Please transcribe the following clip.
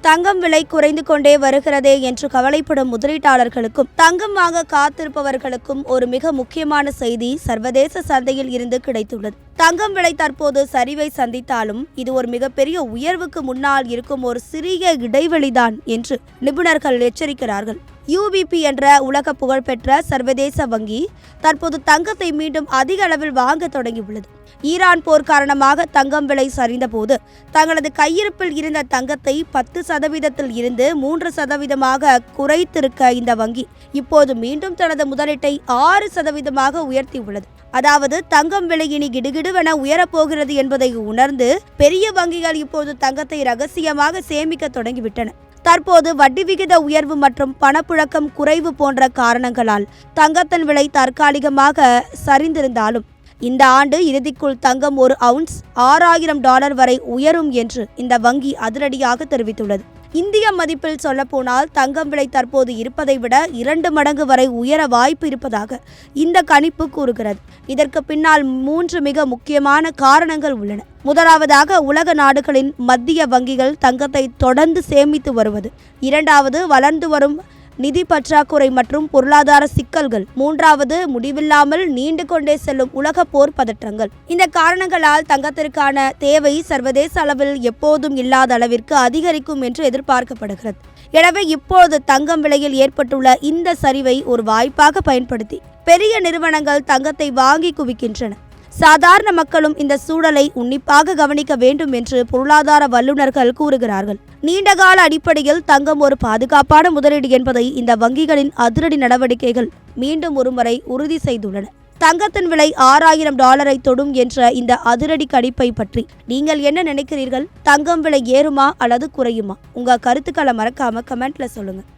தங்கம் விலை குறைந்து கொண்டே வருகிறதே என்று கவலைப்படும் முதலீட்டாளர்களுக்கும் தங்கம் வாங்க காத்திருப்பவர்களுக்கும் ஒரு மிக முக்கியமான செய்தி சர்வதேச சந்தையில் இருந்து கிடைத்துள்ளது. தங்கம் விலை தற்போது சரிவை சந்தித்தாலும் இது ஒரு மிகப்பெரிய உயர்வுக்கு முன்னால் இருக்கும் ஒரு சிறிய இடைவெளிதான் என்று நிபுணர்கள் எச்சரிக்கிறார்கள். UBP என்ற உலக புகழ்பெற்ற சர்வதேச வங்கி தற்போது தங்கத்தை மீண்டும் அதிக அளவில் வாங்க தொடங்கியுள்ளது. ஈரான் போர் காரணமாக தங்கம் விலை சரிந்தபோது தங்களது கையிருப்பில் இருந்த தங்கத்தை 10% இருந்து 3% குறைத்திருக்க இந்த வங்கி இப்போது மீண்டும் தனது முதலீட்டை 6% உயர்த்தியுள்ளது. அதாவது தங்கம் விலை இனி கிடுகிடுவென உயரப்போகிறது என்பதை உணர்ந்து பெரிய வங்கிகள் இப்போது தங்கத்தை ரகசியமாக சேமிக்க தொடங்கிவிட்டன. தற்போது வட்டி விகித உயர்வு மற்றும் பணப்புழக்கம் குறைவு போன்ற காரணங்களால் தங்கத்தின் விலை தற்காலிகமாக சரிந்திருந்தாலும் இந்த ஆண்டு இறுதிக்குள் தங்கம் ஒரு அவுன்ஸ் $6000 வரை உயரும் என்று இந்த வங்கி அதிரடியாக தெரிவித்துள்ளது. இந்திய மதிப்பில் சொல்லப்போனால் தங்கம் விலை தற்போது இருப்பதை விட 2 மடங்கு வரை உயர வாய்ப்பு இருப்பதாக இந்த கணிப்பு கூறுகிறது. இதற்கு பின்னால் 3 மிக முக்கியமான காரணங்கள் உள்ளன. முதலாவதாக உலக நாடுகளின் மத்திய வங்கிகள் தங்கத்தை தொடர்ந்து சேமித்து வருவது. இரண்டாவது வளர்ந்து வரும் நிதி பற்றாக்குறை மற்றும் பொருளாதார சிக்கல்கள். மூன்றாவது முடிவில்லாமல் நீண்டு கொண்டே செல்லும் உலக போர் பதற்றங்கள். இந்த காரணங்களால் தங்கத்திற்கான தேவை சர்வதேச அளவில் எப்போதும் இல்லாத அளவிற்கு அதிகரிக்கும் என்று எதிர்பார்க்கப்படுகிறது. எனவே இப்போது தங்கம் விலையில் ஏற்பட்டுள்ள இந்த சரிவை ஒரு வாய்ப்பாக பயன்படுத்தி பெரிய நிறுவனங்கள் தங்கத்தை வாங்கி குவிக்கின்றன. சாதாரண மக்களும் இந்த சூழலை உன்னிப்பாக கவனிக்க வேண்டும் என்று பொருளாதார வல்லுநர்கள் கூறுகிறார்கள். நீண்டகால அடிப்படையில் தங்கம் ஒரு பாதுகாப்பான முதலீடு என்பதை இந்த வங்கிகளின் அதிரடி நடவடிக்கைகள் மீண்டும் ஒருமுறை உறுதி செய்துள்ளன. தங்கத்தின் விலை $6000 தொடும் என்ற இந்த அதிரடி கணிப்பை பற்றி நீங்கள் என்ன நினைக்கிறீர்கள்? தங்கம் விலை ஏறுமா அல்லது குறையுமா? உங்க கருத்துக்களை மறக்காம கமெண்ட்ல சொல்லுங்க.